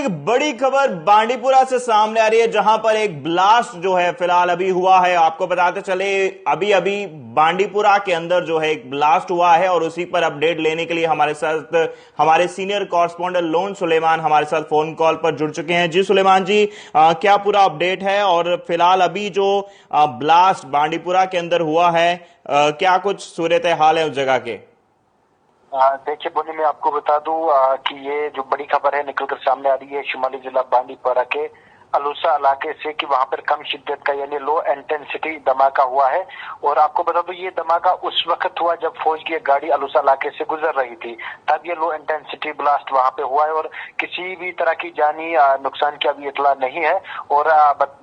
एक बड़ी खबर बांडीपुरा से सामने आ रही है, जहां पर एक ब्लास्ट जो है फिलहाल अभी हुआ है। आपको बताते चले अभी अभी बांडीपुरा के अंदर जो है एक ब्लास्ट हुआ है और उसी पर अपडेट लेने के लिए हमारे साथ हमारे सीनियर कॉरेस्पॉन्डेंट लोन सुलेमान हमारे साथ फोन कॉल पर जुड़ चुके हैं। जी सुलेमान जी, क्या पूरा अपडेट है और फिलहाल अभी जो ब्लास्ट बांडीपुरा के अंदर हुआ है, क्या कुछ सूरत हाल है उस जगह के? देखिए बोनी, मैं आपको बता दूं कि ये जो बड़ी खबर है निकलकर सामने आ रही है शुमाली जिला बांडीपुरा के अलूसा इलाके से कि वहां पर कम शिद्दत का यानी लो इंटेंसिटी धमाका हुआ है। और आपको बता दूं ये धमाका उस वक्त हुआ जब फौज की एक गाड़ी अलूसा इलाके से गुजर रही थी, तब ये लो इंटेंसिटी ब्लास्ट वहां पे हुआ है और किसी भी तरह की जानी नुकसान की अभी इतला नहीं है। और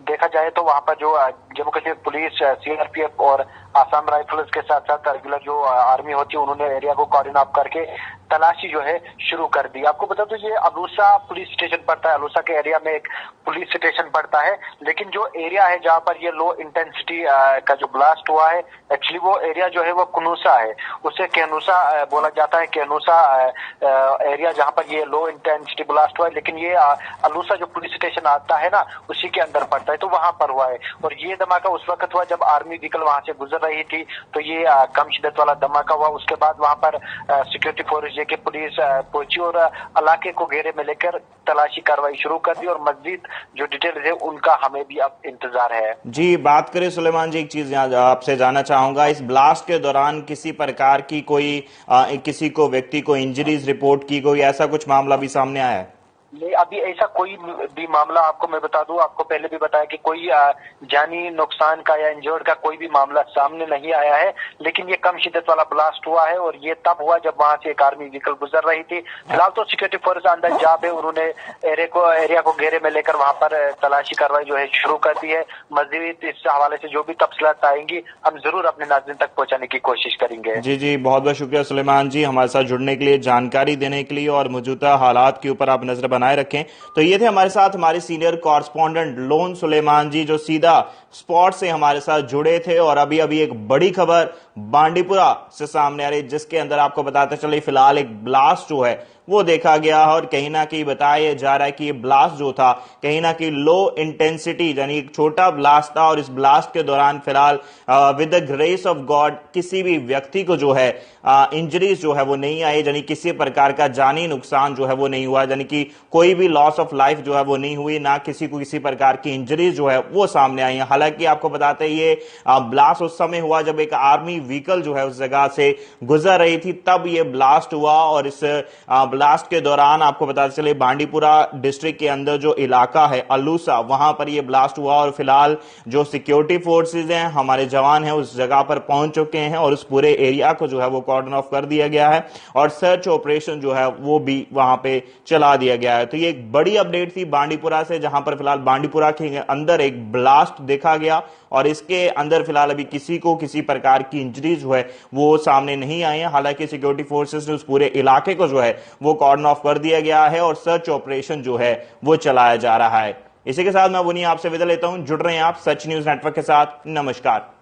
देखा जाए तो वहां पर जो जम्मू कश्मीर पुलिस, सीआरपीएफ और आसाम राइफल्स के साथ साथ रेगुलर जो आर्मी होती है उन्होंने एरिया को कॉर्डिन ऑफ करके तलाशी जो है शुरू कर दी। आपको बता दो ये अलूसा पुलिस स्टेशन पड़ता है, अलूसा के एरिया में एक पुलिस स्टेशन पड़ता है, लेकिन जो एरिया है जहाँ पर ये लो इंटेंसिटी का जो ब्लास्ट हुआ है एक्चुअली वो एरिया जो है वो कुनूसा है, उसे केनूसा बोला जाता है। केनूसा एरिया जहाँ पर ये लो इंटेंसिटी ब्लास्ट हुआ है, लेकिन ये अलूसा जो पुलिस स्टेशन आता है ना उसी के अंदर पड़ता है, तो वहां पर हुआ है। और ये धमाका उस वक्त हुआ जब आर्मी व्हीकल वहां से गुजर रही थी, तो ये कम शिद्दत वाला धमाका हुआ। उसके बाद वहां पर सिक्योरिटी फोर्स के पुलिस पहुंची और इलाके को घेरे में लेकर तलाशी कार्रवाई शुरू कर दी और मजीद जो डिटेल है उनका हमें भी अब इंतजार है। जी, बात करें सुलेमान जी, एक चीज आपसे जानना चाहूंगा, इस ब्लास्ट के दौरान किसी प्रकार की कोई किसी को व्यक्ति को इंजरीज रिपोर्ट की, कोई ऐसा कुछ मामला भी सामने आया है? नहीं, अभी ऐसा कोई भी मामला आपको मैं बता दूं, आपको पहले भी बताया कि कोई जानी नुकसान का या इंजर्ड का कोई भी मामला सामने नहीं आया है। लेकिन ये कम शिद्दत वाला ब्लास्ट हुआ है और ये तब हुआ जब वहां से एक आर्मी व्हीकल गुजर रही थी। फिलहाल तो सिक्योरिटी फोर्स अंदर जाब है, उन्होंने एरिया को घेरे में लेकर वहां पर तलाशी कार्रवाई जो है शुरू कर दी है। मजीद इस हवाले से जो भी तफसीलात आएंगी हम जरूर अपने नाज़रीन तक पहुंचाने की कोशिश करेंगे। जी जी, बहुत बहुत शुक्रिया सुलेमान जी हमारे साथ जुड़ने के लिए, जानकारी देने के लिए और मौजूदा हालात के ऊपर आप नजर बनाए रखें। तो ये थे हमारे साथ हमारे सीनियर कॉरेस्पॉन्डेंट लोन सुलेमान जी, जो सीधा स्पॉट से हमारे साथ जुड़े थे। और अभी अभी एक बड़ी खबर बांडीपुरा से सामने आ रही है, जिसके अंदर आपको बताते चले फिलहाल एक ब्लास्ट जो है वो देखा गया और कहीं ना कहीं बताया जा रहा है कि ये ब्लास्ट जो था कहीं ना कहीं लो इंटेंसिटी यानी एक छोटा ब्लास्ट था। और इस ब्लास्ट के दौरान फिलहाल with the grace of God किसी भी व्यक्ति को जो है इंजरीज जो है वो नहीं आई, यानी किसी प्रकार का जानी नुकसान जो है वो नहीं हुआ, यानी कि कोई भी लॉस ऑफ लाइफ जो है वो नहीं हुई, ना किसी को किसी प्रकार की इंजरीज जो है वो सामने आई है। हालांकि आपको बताते ये ब्लास्ट उस समय हुआ जब एक आर्मी व्हीकल जो है उस जगह से गुजर रही थी, तब ये ब्लास्ट हुआ। और इस ब्लास्ट के दौरान आपको बताते चले बांडीपुरा डिस्ट्रिक्ट के अंदर जो इलाका है अलूसा, वहां पर यह ब्लास्ट हुआ और फिलहाल जो सिक्योरिटी फोर्सेज हैं, हमारे जवान हैं, उस जगह पर पहुंच चुके हैं और उस पूरे एरिया को जो है वो कॉर्डन ऑफ कर दिया गया है और सर्च ऑपरेशन जो है वो भी वहां पे चला दिया गया है। तो ये एक बड़ी अपडेट थी बांडीपुरा से, जहां पर फिलहाल बांडीपुरा के अंदर एक ब्लास्ट देखा गया और इसके अंदर फिलहाल अभी किसी को किसी प्रकार की इंजरी जो है वो सामने नहीं आई है। हालांकि सिक्योरिटी फोर्सेस ने उस पूरे इलाके को जो है वो कॉर्डन ऑफ कर दिया गया है और सर्च ऑपरेशन जो है वो चलाया जा रहा है। इसी के साथ मैं वनी आपसे विदा लेता हूं। जुड़ रहे हैं आप सच न्यूज नेटवर्क के साथ। नमस्कार।